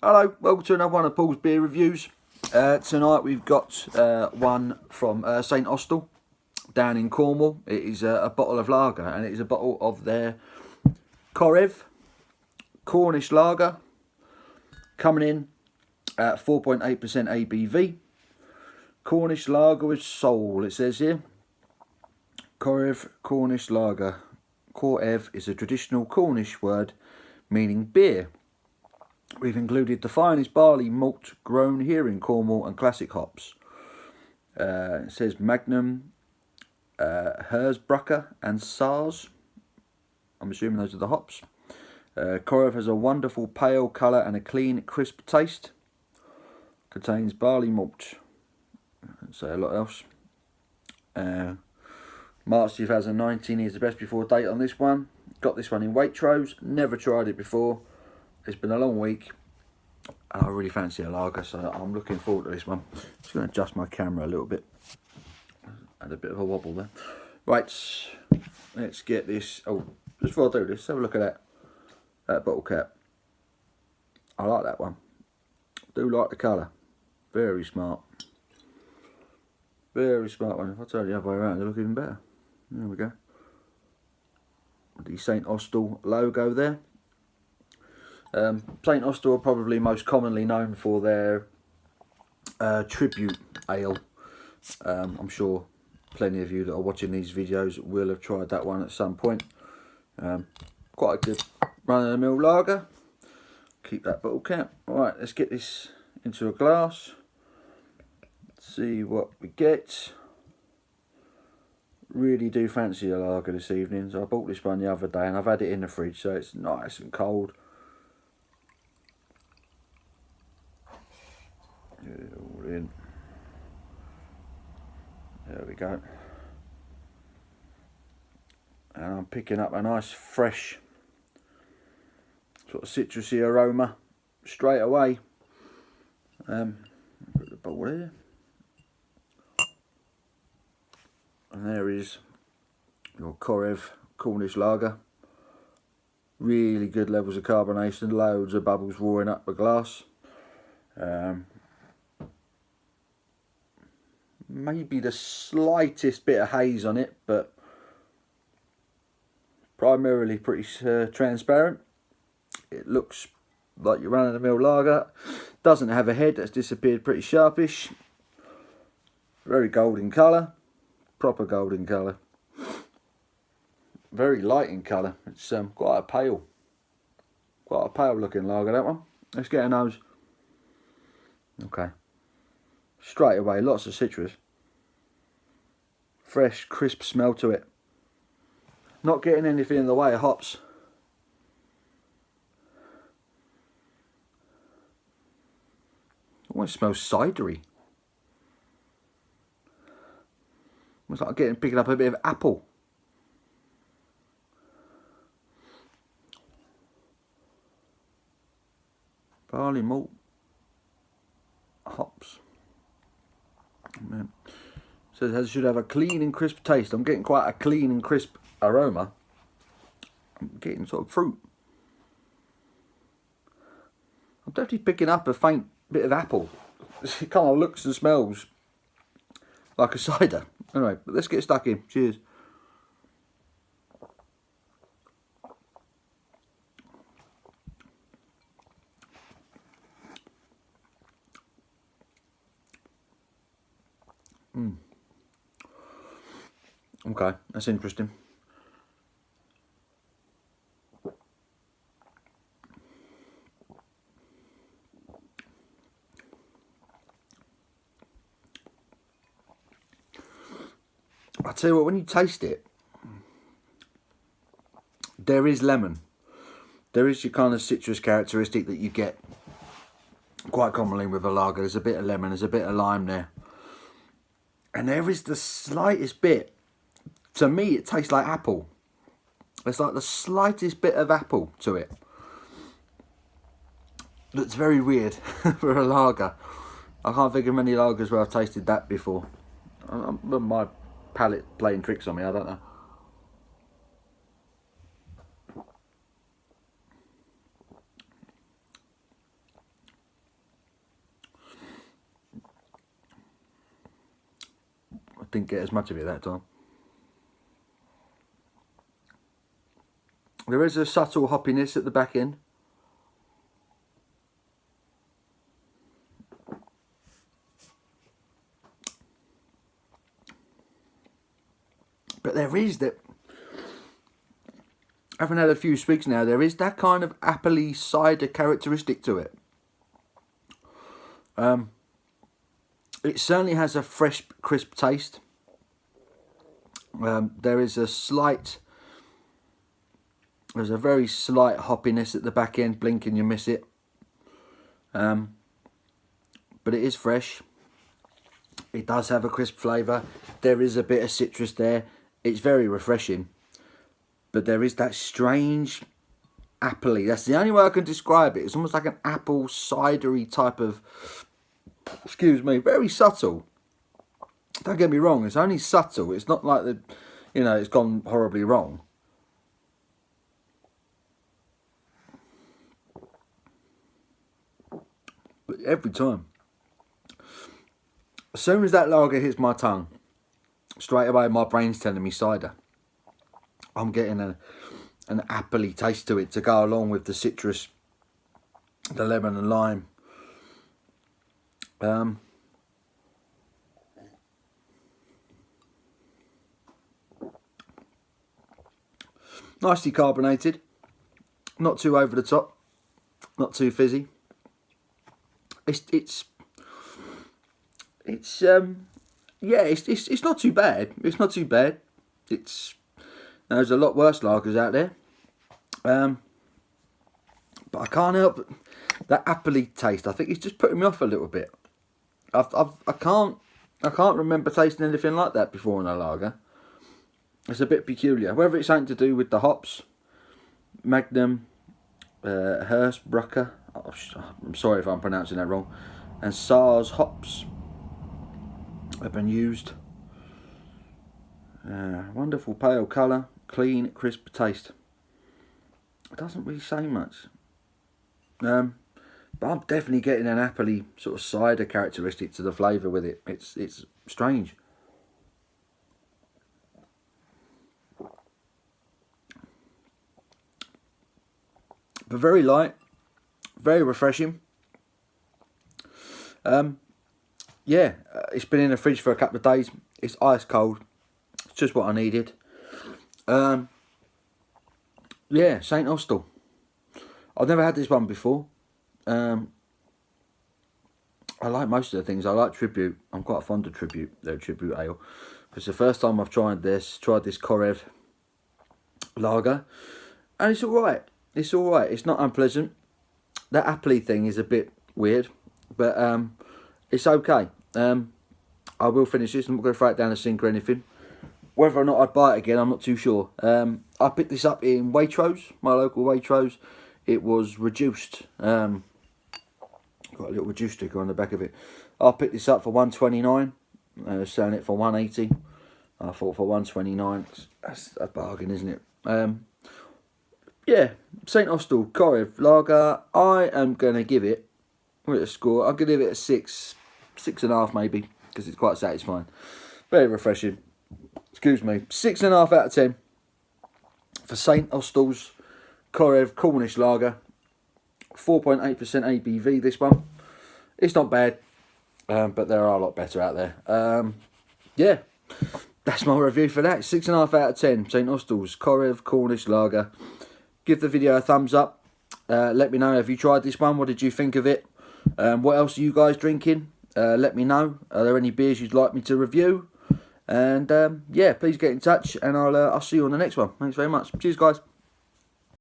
Hello, welcome to another one of Paul's beer reviews. Tonight we've got one from St Austell down in Cornwall. It is a bottle of lager, and it is a bottle of their KOREV Cornish lager, coming in at 4.8% ABV. Cornish lager with soul, it says here. KOREV Cornish lager. KOREV is a traditional Cornish word meaning beer. We've included the finest barley malt grown here in Cornwall and classic hops. It says Magnum, Hersbrucker and Sars. I'm assuming those are the hops. KOREV has a wonderful pale colour and a clean, crisp taste. Contains barley malt. Don't say a lot else. March 2019 is the best before date on this one. Got this one in Waitrose. Never tried it before. It's been a long week. I really fancy a lager, so I'm looking forward to this one. Just going to adjust my camera a little bit. Had a bit of a wobble there. Right, let's get this. Oh, just before I do this, have a look at that bottle cap. I like that one. Do like the colour. Very smart. Very smart one. If I turn the other way around, it'll look even better. There we go. The St Austell logo there. St Austell are probably most commonly known for their tribute ale. I'm sure plenty of you that are watching these videos will have tried that one at some point. Quite a good run-of-the-mill lager. Keep that bottle cap. Alright, let's get this into a glass. See what we get. Really do fancy a lager this evening. So I bought this one the other day and I've had it in the fridge, so it's nice and cold. All in. There we go. And I'm picking up a nice fresh sort of citrusy aroma straight away. Put the bottle here. And there is your KOREV Cornish lager. Really good levels of carbonation, loads of bubbles roaring up the glass. Maybe the slightest bit of haze on it, but primarily pretty transparent. It looks like your run-of-the-mill lager. Doesn't have a head, that's disappeared pretty sharpish. Very golden colour, proper golden colour. Very light in colour. It's quite a pale looking lager, that one. Let's get a nose. Okay. Straight away, lots of citrus. Fresh, crisp smell to it. Not getting anything in the way of hops. Almost smells cidery. Almost like picking up a bit of apple. Barley malt. Hops. Says it should have a clean and crisp taste. I'm getting quite a clean and crisp aroma. I'm getting sort of fruit. I'm definitely picking up a faint bit of apple. It kind of looks and smells like a cider. Anyway, but let's get stuck in. Cheers. Okay, that's interesting. I tell you what, when you taste it, there is lemon. There is your kind of citrus characteristic that you get quite commonly with a lager. There's a bit of lemon, there's a bit of lime there. And there is the slightest bit. To me, it tastes like apple. There's like the slightest bit of apple to it. That's very weird for a lager. I can't think of many lagers where I've tasted that before. My palate playing tricks on me, I don't know. didn't get as much of it that time. There is a subtle hoppiness at the back end. But there is that, I haven't had a few swigs now, there is that kind of appley cider characteristic to it. It certainly has a fresh, crisp taste. There is a slight, there's a very slight hoppiness at the back end, blink and you miss it. But it is fresh. It does have a crisp flavour. There is a bit of citrus there. It's very refreshing. But there is that strange appley. That's the only way I can describe it. It's almost like an apple cidery type of, excuse me, very subtle. Don't get me wrong, it's only subtle. It's not like it's gone horribly wrong. But every time, as soon as that lager hits my tongue, straight away my brain's telling me cider. I'm getting an appley taste to it to go along with the citrus, the lemon and lime. Nicely carbonated, not too over the top, not too fizzy. It's not too bad. It's not too bad. There's a lot worse lagers out there. But I can't help that appley taste. I think it's just putting me off a little bit. I can't remember tasting anything like that before in a lager. It's a bit peculiar. Whether it's something to do with the hops, Magnum, Hersbrucker. I'm sorry if I'm pronouncing that wrong. And SARS hops have been used. Wonderful pale colour, clean, crisp taste. It doesn't really say much. But I'm definitely getting an appley sort of cider characteristic to the flavour with it. It's strange. But very light, very refreshing. It's been in the fridge for a couple of days. It's ice cold. It's just what I needed. St. Austell. I've never had this one before. I like most of the things. I like Tribute. I'm quite fond of Tribute, their Tribute ale. It's the first time I've tried this KOREV lager. And it's alright. It's alright. It's not unpleasant. That appley thing is a bit weird. But it's okay. I will finish this. I'm not going to throw it down the sink or anything. Whether or not I'd buy it again, I'm not too sure. I picked this up in Waitrose, my local Waitrose. It was reduced. Got a little reduced sticker on the back of it. I picked this up for $1.29. Selling it for $1.80. I thought for $1.29, that's a bargain, isn't it? St. Austell KOREV lager. I am going to give it, a score, I'm going to give it a 6.5 maybe, because it's quite satisfying. Very refreshing. Excuse me. 6.5 out of 10 for St. Austell's KOREV Cornish lager. 4.8% ABV, this one. It's not bad, but there are a lot better out there. That's my review for that. 6.5 out of 10. St. Austell's KOREV Cornish lager. Give the video a thumbs up. Let me know, have you tried this one? What did you think of it? What else are you guys drinking? Let me know. Are there any beers you'd like me to review? And please get in touch, and I'll see you on the next one. Thanks very much. Cheers, guys.